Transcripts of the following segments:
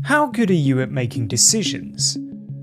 How good are you at making decisions?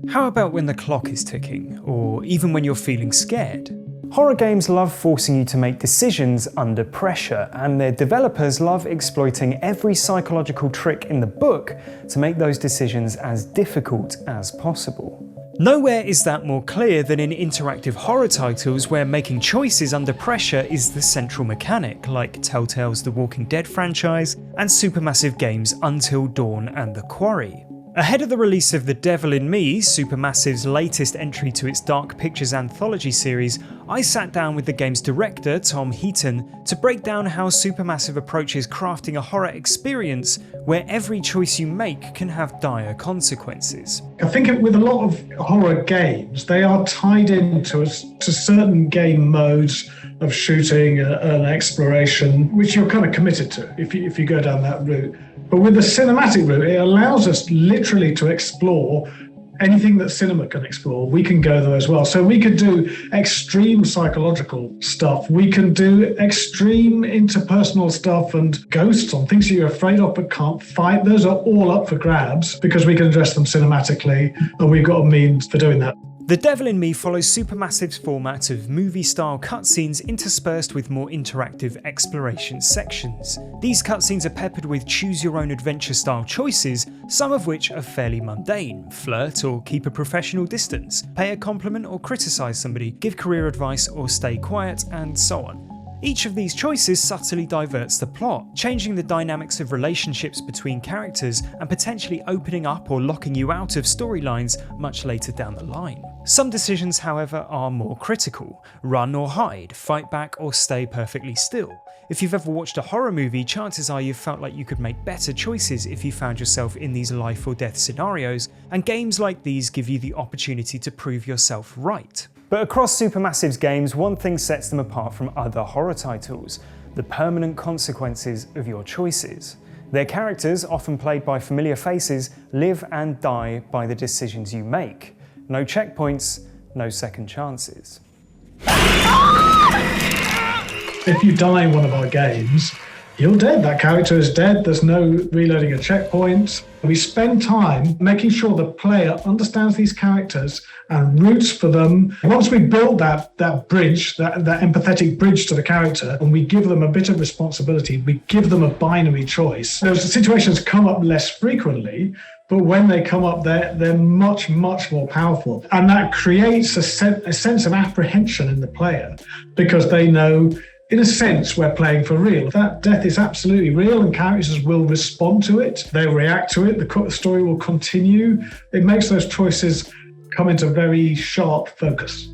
How about when the clock is ticking, or even when you're feeling scared? Horror games love forcing you to make decisions under pressure, and their developers love exploiting every psychological trick in the book to make those decisions as difficult as possible. Nowhere is that more clear than in interactive horror titles where making choices under pressure is the central mechanic, like Telltale's The Walking Dead franchise and Supermassive Games' Until Dawn and The Quarry. Ahead of the release of The Devil in Me, Supermassive's latest entry to its Dark Pictures Anthology Series, I sat down with the game's director, Tom Heaton, to break down how Supermassive approaches crafting a horror experience where every choice you make can have dire consequences. I think with a lot of horror games, they are tied into to certain game modes of shooting and exploration, which you're kind of committed to if you go down that route. But with the cinematic route, it allows us literally to explore anything that cinema can explore. We can go there as well. So we could do extreme psychological stuff. We can do extreme interpersonal stuff and ghosts on things you're afraid of but can't fight. Those are all up for grabs because we can address them cinematically, and we've got a means for doing that. The Devil in Me follows Supermassive's format of movie-style cutscenes interspersed with more interactive exploration sections. These cutscenes are peppered with choose-your-own-adventure-style choices, some of which are fairly mundane: flirt or keep a professional distance, pay a compliment or criticise somebody, give career advice or stay quiet, and so on. Each of these choices subtly diverts the plot, changing the dynamics of relationships between characters and potentially opening up or locking you out of storylines much later down the line. Some decisions, however, are more critical: run or hide, fight back or stay perfectly still. If you've ever watched a horror movie, chances are you've felt like you could make better choices if you found yourself in these life or death scenarios, and games like these give you the opportunity to prove yourself right. But across Supermassive's games, one thing sets them apart from other horror titles: the permanent consequences of your choices. Their characters, often played by familiar faces, live and die by the decisions you make. No checkpoints, no second chances. If you die in one of our games, you're dead. That character is dead. There's no reloading a checkpoint. We spend time making sure the player understands these characters and roots for them. Once we build that bridge, that empathetic bridge to the character, and we give them a bit of responsibility, we give them a binary choice. Those situations come up less frequently, but when they come up, they're much, much more powerful. And that creates a sense of apprehension in the player, because they know, in a sense, we're playing for real. That death is absolutely real, and characters will respond to it. They'll react to it. The story will continue. It makes those choices come into very sharp focus.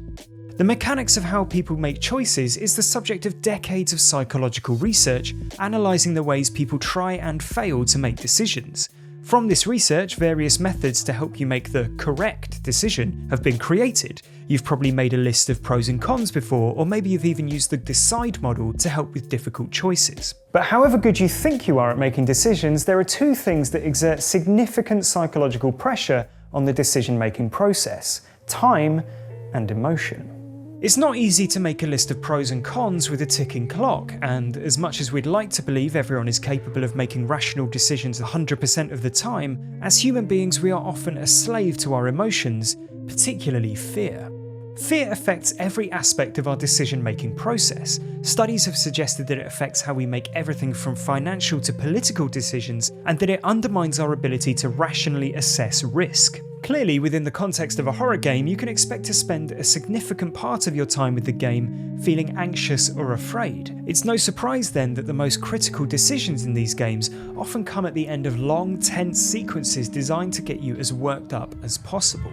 The mechanics of how people make choices is the subject of decades of psychological research, analysing the ways people try and fail to make decisions. From this research, various methods to help you make the correct decision have been created. You've probably made a list of pros and cons before, or maybe you've even used the decide model to help with difficult choices. But however good you think you are at making decisions, there are two things that exert significant psychological pressure on the decision-making process: time and emotion. It's not easy to make a list of pros and cons with a ticking clock, and as much as we'd like to believe everyone is capable of making rational decisions 100% of the time, as human beings we are often a slave to our emotions, particularly fear. Fear affects every aspect of our decision-making process. Studies have suggested that it affects how we make everything from financial to political decisions, and that it undermines our ability to rationally assess risk. Clearly, within the context of a horror game, you can expect to spend a significant part of your time with the game feeling anxious or afraid. It's no surprise then that the most critical decisions in these games often come at the end of long, tense sequences designed to get you as worked up as possible.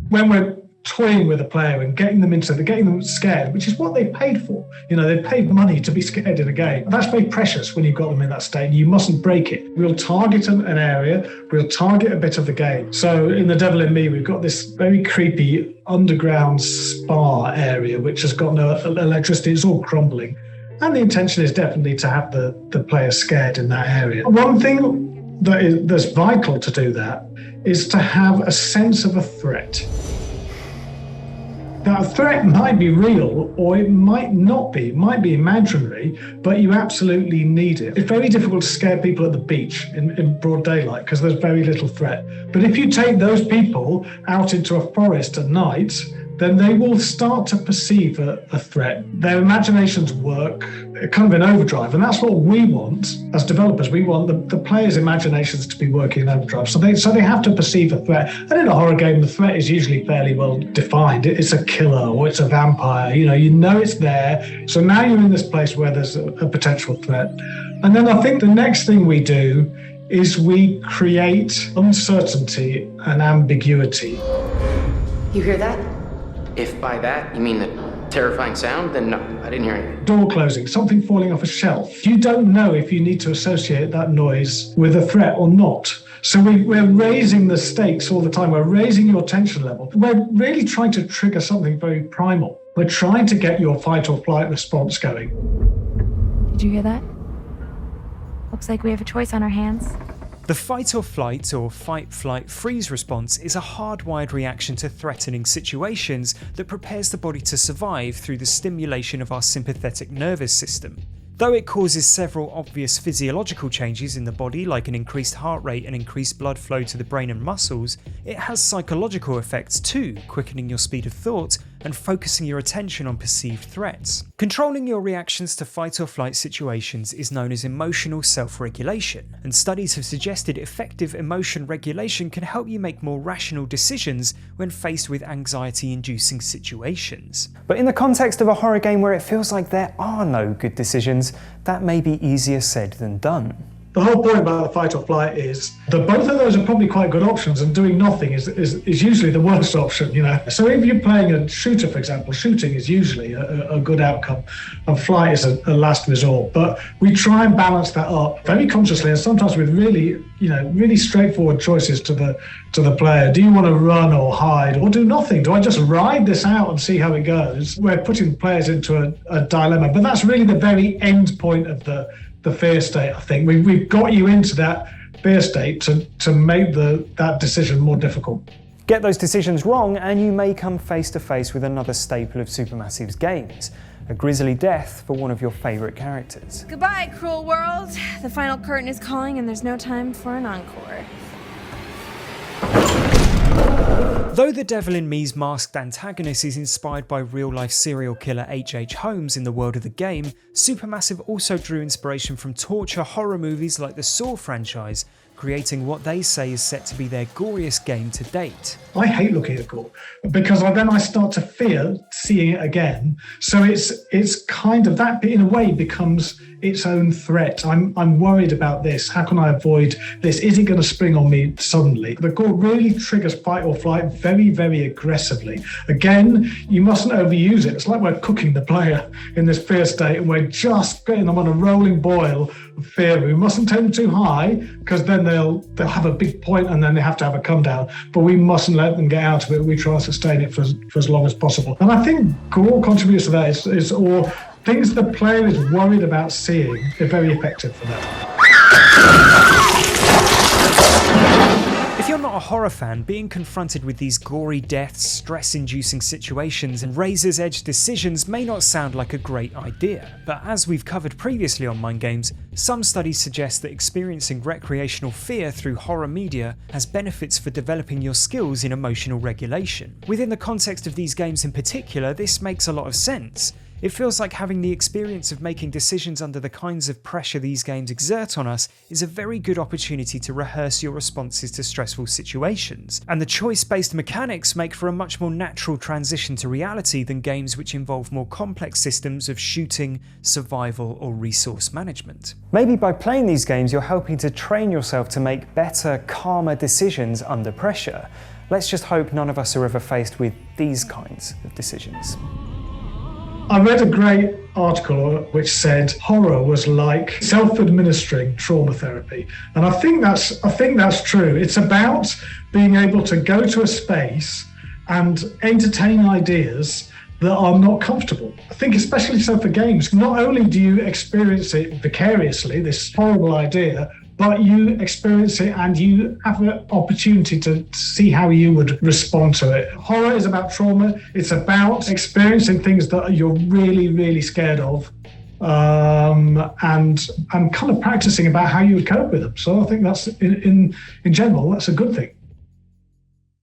When we're toying with a player and getting them scared, which is what they paid for. They paid money to be scared in a game. That's very precious when you've got them in that state. You mustn't break it. We'll target an area, we'll target a bit of the game. So in The Devil in Me, we've got this very creepy underground spa area, which has got no electricity. It's all crumbling. And the intention is definitely to have the player scared in that area. One thing that's vital to do that is to have a sense of a threat. That threat might be real or it might not be. It might be imaginary, but you absolutely need it. It's very difficult to scare people at the beach in broad daylight because there's very little threat. But if you take those people out into a forest at night, then they will start to perceive a threat. Their imaginations work kind of in overdrive, and that's what we want as developers. We want the players' imaginations to be working in overdrive, so they have to perceive a threat. And in a horror game, the threat is usually fairly well defined. It's a killer or it's a vampire. You know it's there. So now you're in this place where there's a potential threat. And then I think the next thing we do is we create uncertainty and ambiguity. You hear that? If by that you mean the terrifying sound, then no, I didn't hear anything. Door closing, something falling off a shelf. You don't know if you need to associate that noise with a threat or not. So we're raising the stakes all the time. We're raising your tension level. We're really trying to trigger something very primal. We're trying to get your fight or flight response going. Did you hear that? Looks like we have a choice on our hands. The fight or flight or fight, flight, freeze response is a hardwired reaction to threatening situations that prepares the body to survive through the stimulation of our sympathetic nervous system. Though it causes several obvious physiological changes in the body, like an increased heart rate and increased blood flow to the brain and muscles, it has psychological effects too, quickening your speed of thought and focusing your attention on perceived threats. Controlling your reactions to fight or flight situations is known as emotional self-regulation, and studies have suggested effective emotion regulation can help you make more rational decisions when faced with anxiety-inducing situations. But in the context of a horror game where it feels like there are no good decisions, that may be easier said than done. The whole point about the fight or flight is that both of those are probably quite good options, and doing nothing is usually the worst option, So if you're playing a shooter, for example, shooting is usually a good outcome, and flight is a last resort. But we try and balance that up very consciously, and sometimes with really straightforward choices to the player. Do you want to run or hide or do nothing? Do I just ride this out and see how it goes? We're putting players into a dilemma, but that's really the very end point of the fear state. I think we've got you into that fear state to make that decision more difficult. Get those decisions wrong and you may come face to face with another staple of Supermassive's games, a grisly death for one of your favourite characters. Goodbye, cruel world. The final curtain is calling and there's no time for an encore. Though the Devil in Me's masked antagonist is inspired by real-life serial killer H.H. Holmes in the world of the game, Supermassive also drew inspiration from torture horror movies like the Saw franchise, creating what they say is set to be their goriest game to date. I hate looking at gore because then I start to fear seeing it again. So it's kind of that, in a way, becomes its own threat. I'm worried about this. How can I avoid this? Is it going to spring on me suddenly? The gore really triggers fight or flight very, very aggressively. Again, you mustn't overuse it. It's like we're cooking the player in this fear state and we're just getting them on a rolling boil of fear. We mustn't take them too high because then they'll have a big point and then they have to have a come down. But we mustn't let them get out of it. We try and sustain it for as long as possible. And I think gore contributes to that. Or things the player is worried about seeing are very effective for that. If you're not a horror fan, being confronted with these gory deaths, stress-inducing situations, and razor's edge decisions may not sound like a great idea, but as we've covered previously on MindGames, some studies suggest that experiencing recreational fear through horror media has benefits for developing your skills in emotional regulation. Within the context of these games in particular, this makes a lot of sense. It feels like having the experience of making decisions under the kinds of pressure these games exert on us is a very good opportunity to rehearse your responses to stressful situations, and the choice-based mechanics make for a much more natural transition to reality than games which involve more complex systems of shooting, survival, or resource management. Maybe by playing these games you're helping to train yourself to make better, calmer decisions under pressure. Let's just hope none of us are ever faced with these kinds of decisions. I read a great article which said horror was like self-administering trauma therapy. And I think that's true. It's about being able to go to a space and entertain ideas that are not comfortable. I think especially so for games, not only do you experience it vicariously, this horrible idea, but you experience it and you have an opportunity to see how you would respond to it. Horror is about trauma. It's about experiencing things that you're really, really scared of, and kind of practicing about how you would cope with them. So I think that's, in general, that's a good thing.